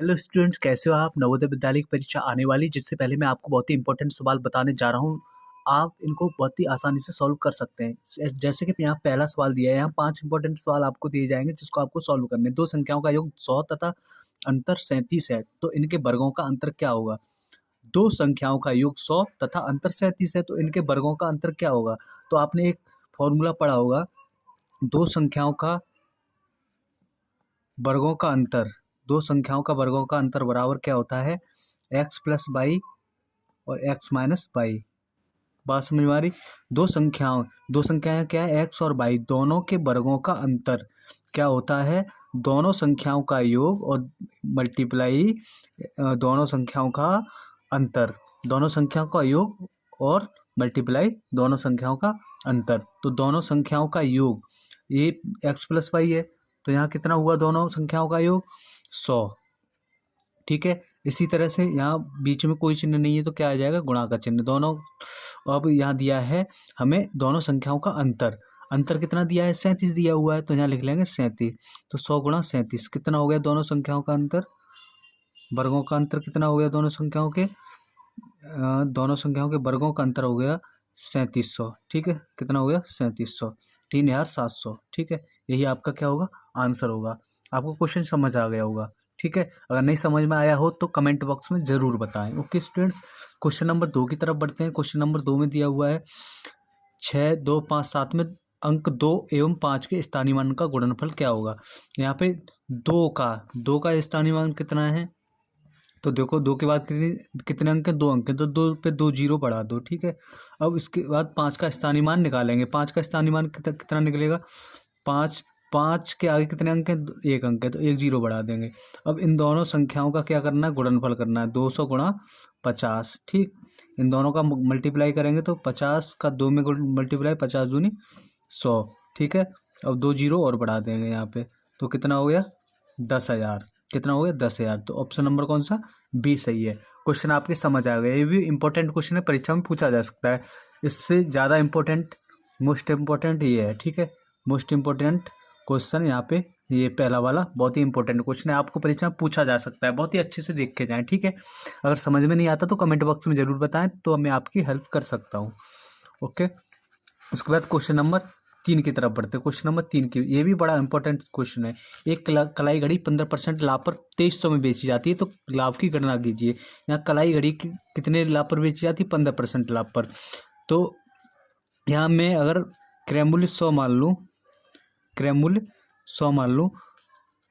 Hello students, कैसे हो आप। नवोदय विद्यालय की परीक्षा आने वाली, जिससे पहले मैं आपको बहुत ही इंपॉर्टेंट सवाल बताने जा रहा हूँ। आप इनको बहुत ही आसानी से सॉल्व कर सकते हैं। जैसे कि यहाँ पहला सवाल दिया है, यहाँ 5 इंपॉर्टेंट सवाल आपको दिए जाएंगे जिसको आपको सॉल्व करने हैं। दो संख्याओं का योग 100 तथा अंतर 37 है, तो इनके वर्गों का अंतर क्या होगा। दो संख्याओं का योग 100 तथा अंतर 37 है, तो इनके वर्गों का अंतर क्या होगा। तो आपने एक फॉर्मूला पढ़ा होगा, दो संख्याओं का वर्गों का अंतर, दो संख्याओं का वर्गों का अंतर बराबर क्या होता है, एक्स प्लस वाई और एक्स माइनस वाई। बात समझ में आ रही। दो संख्याएं क्या है, एक्स और वाई, दोनों के वर्गों का अंतर क्या होता है, दोनों संख्याओं का योग और मल्टीप्लाई दोनों संख्याओं का अंतर, दोनों संख्याओं का योग और मल्टीप्लाई दोनों संख्याओं का अंतर। तो दोनों संख्याओं का योग ये एक्स प्लस वाई है, तो यहाँ कितना हुआ दोनों संख्याओं का योग 100। ठीक है, इसी तरह से यहाँ बीच में कोई चिन्ह नहीं है, तो क्या आ जाएगा, गुणा का चिन्ह दोनों। अब यहाँ दिया है हमें दोनों संख्याओं का अंतर, अंतर कितना दिया है, 37 दिया हुआ है, तो यहाँ लिख लेंगे 37। तो 100 गुणा 37 कितना हो गया, दोनों संख्याओं का अंतर, वर्गों का अंतर कितना हो गया, दोनों संख्याओं के दोनों संख्याओं के वर्गों का अंतर हो गया 3700। ठीक है, कितना हो गया 3700, 3700। ठीक है, यही आपका क्या होगा, आंसर होगा। आपको क्वेश्चन समझ आ गया होगा। ठीक है, अगर नहीं समझ में आया हो तो कमेंट बॉक्स में ज़रूर बताएं। ओके स्टूडेंट्स, क्वेश्चन नंबर 2 की तरफ बढ़ते हैं। क्वेश्चन नंबर 2 में दिया हुआ है 6, 2, 5, 7 में अंक 2 एवं 5 के स्थानीय मान का गुणनफल क्या होगा। यहाँ पे दो का स्थानीय मान कितना है, तो देखो दो के बाद कितने अंक हैं, 2 अंक हैं, तो 2 पे 2 जीरो बढ़ा दो। ठीक है, अब इसके बाद 5 का स्थानीय मान निकालेंगे। 5 का स्थानीय मान कितना निकलेगा, 5, 5 के आगे कितने अंक हैं, 1 अंक है, तो 1 जीरो बढ़ा देंगे। अब इन दोनों संख्याओं का क्या करना है, गुणनफल करना है, 200 गुणा 50। ठीक, इन दोनों का मल्टीप्लाई करेंगे तो 50 का 2 में मल्टीप्लाई, 50 दूनी 100। ठीक है, अब 2 जीरो और बढ़ा देंगे यहाँ पे, तो कितना हो गया 10,000। कितना हो गया 10,000। तो ऑप्शन नंबर कौन सा, बी सही है। क्वेश्चन आपके समझ आ गए। ये भी इंपॉर्टेंट क्वेश्चन है, परीक्षा में पूछा जा सकता है। इससे ज़्यादा इंपॉर्टेंट, मोस्ट इंपॉर्टेंट ये है। ठीक है, मोस्ट इंपॉर्टेंट क्वेश्चन यहाँ पे ये पहला वाला बहुत ही इंपॉर्टेंट क्वेश्चन है, आपको परीक्षा में पूछा जा सकता है। बहुत ही अच्छे से देख के जाएं। ठीक है, अगर समझ में नहीं आता तो कमेंट बॉक्स में ज़रूर बताएं, तो मैं आपकी हेल्प कर सकता हूँ। ओके, उसके बाद क्वेश्चन नंबर 3 की तरफ बढ़ते हैं। क्वेश्चन नंबर 3 की, ये भी बड़ा इंपॉर्टेंट क्वेश्चन है। एक कलाई घड़ी 15% लाभ पर 2300 में बेची जाती है, तो लाभ की गणना कीजिए। यहाँ कलाई घड़ी कितने लाभ पर बेची जाती है, 15% लाभ पर। तो यहाँ मैं अगर क्रय मूल्य 100 मान लूँ, क्रय मूल्य 100 मान लूँ,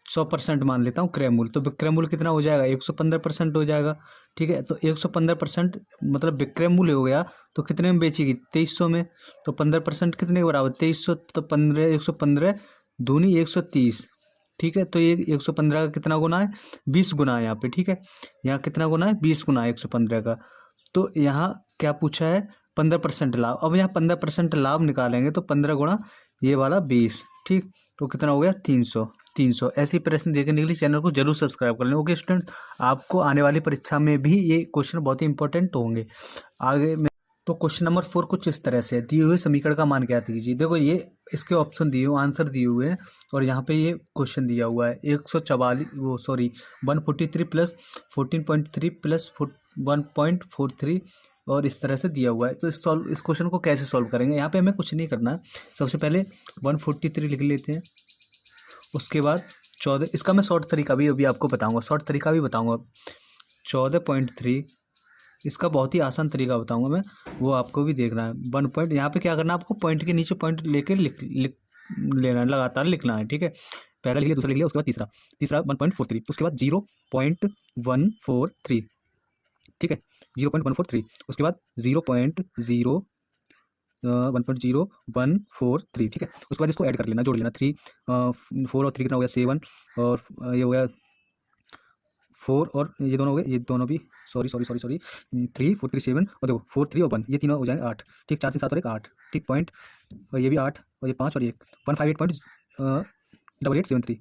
100% मान लेता हूँ क्रय मूल्य, तो विक्रय मूल्य कितना हो जाएगा, 115% हो जाएगा। ठीक है, तो 115% मतलब विक्रय मूल्य हो गया, तो कितने में बेचेगी, 2300 में। तो 15% कितने के बराबर, 2300, तो 15, 115 दूनी 130। ठीक है, तो ये 115 का कितना गुना है, 20 गुना है यहाँ पे। ठीक है, यहाँ कितना गुना है, 20 गुना है 115 का। तो यहाँ क्या पूछा है, 15% लाभ। अब यहाँ 15% लाभ निकालेंगे, तो 15 गुणा ये वाला 20। ठीक, तो कितना हो गया 300। ऐसे ही प्रश्न देखने के लिए चैनल को जरूर सब्सक्राइब कर लें। ओके स्टूडेंट्स, आपको आने वाली परीक्षा में भी ये क्वेश्चन बहुत ही इंपॉर्टेंट होंगे आगे में। तो क्वेश्चन नंबर 4 कुछ इस तरह से है, दिए हुए समीकरण का मान ज्ञात कीजिए। देखो ये इसके ऑप्शन दिए हुए, आंसर दिए हुए हैं, और यहाँ पे ये क्वेश्चन दिया हुआ है 143 प्लस 14.3 प्लस 1.43 और इस तरह से दिया हुआ है। तो इस क्वेश्चन को कैसे सॉल्व करेंगे, यहाँ पे हमें कुछ नहीं करना है। सबसे पहले 143 लिख लेते हैं, उसके बाद 14, इसका मैं शॉर्ट तरीका भी अभी आपको बताऊंगा, 14.3, इसका बहुत ही आसान तरीका बताऊंगा मैं, वो आपको भी देखना है। 1 पॉइंट, यहाँ पे क्या करना है, आपको पॉइंट के नीचे पॉइंट लेके लिख लेना है, लगातार लिखना है। ठीक है, पहला लिख लिया, दूसरा लिख लिया, उसके बाद तीसरा 1.43, उसके बाद 0.143। ठीक है, 0.143, उसके बाद 1.013। ठीक है, उसके बाद इसको ऐड कर लेना, जोड़ लेना, 3 4 और 3 कितना हो गया 7, और ये हो गया 4, और ये दोनों हो गए, ये दोनों भी सॉरी 3 4 3 7, और देखो 4 3 और 1, ये तीनों हो जाएंगे 8। ठीक, 4 3 7 और 1 8। ठीक, पॉइंट, और ये भी 8, और ये 5 और 1, 158.8873,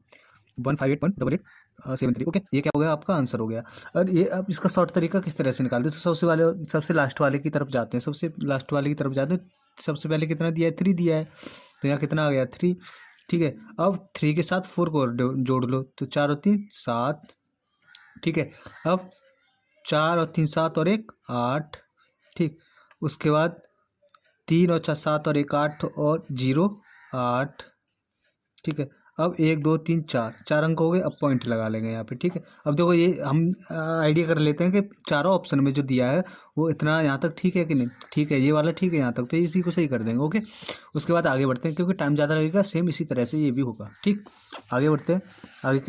158.8873। ओके, ये क्या हो गया, आपका आंसर हो गया। और ये अब इसका शॉर्ट तरीका किस तरह से निकालते हैं, तो सबसे लास्ट वाले की तरफ जाते हैं, सबसे पहले कितना दिया है, 3 दिया है, तो यहाँ कितना आ गया 3। ठीक है, अब 3 के साथ 4 को जोड़ लो, तो 4 और 3 7, ठीक है। अब 4 और 3 7 और 1 8, ठीक। उसके बाद 3 और 4 7 और 1 8 और 0 8, ठीक है। अब 1 2 3 4 4 अंक हो गए। अब पॉइंट लगा लेंगे यहाँ पे, ठीक है। अब देखो ये हम आइडिया कर लेते हैं कि चारों ऑप्शन में जो दिया है वो इतना यहाँ तक ठीक है कि नहीं, ठीक है। ये वाला ठीक है यहाँ तक, तो इसी को सही कर देंगे। ओके, उसके बाद आगे बढ़ते हैं क्योंकि टाइम ज़्यादा लगेगा। सेम इसी तरह से ये भी होगा, ठीक। आगे बढ़ते हैं। आगे क्या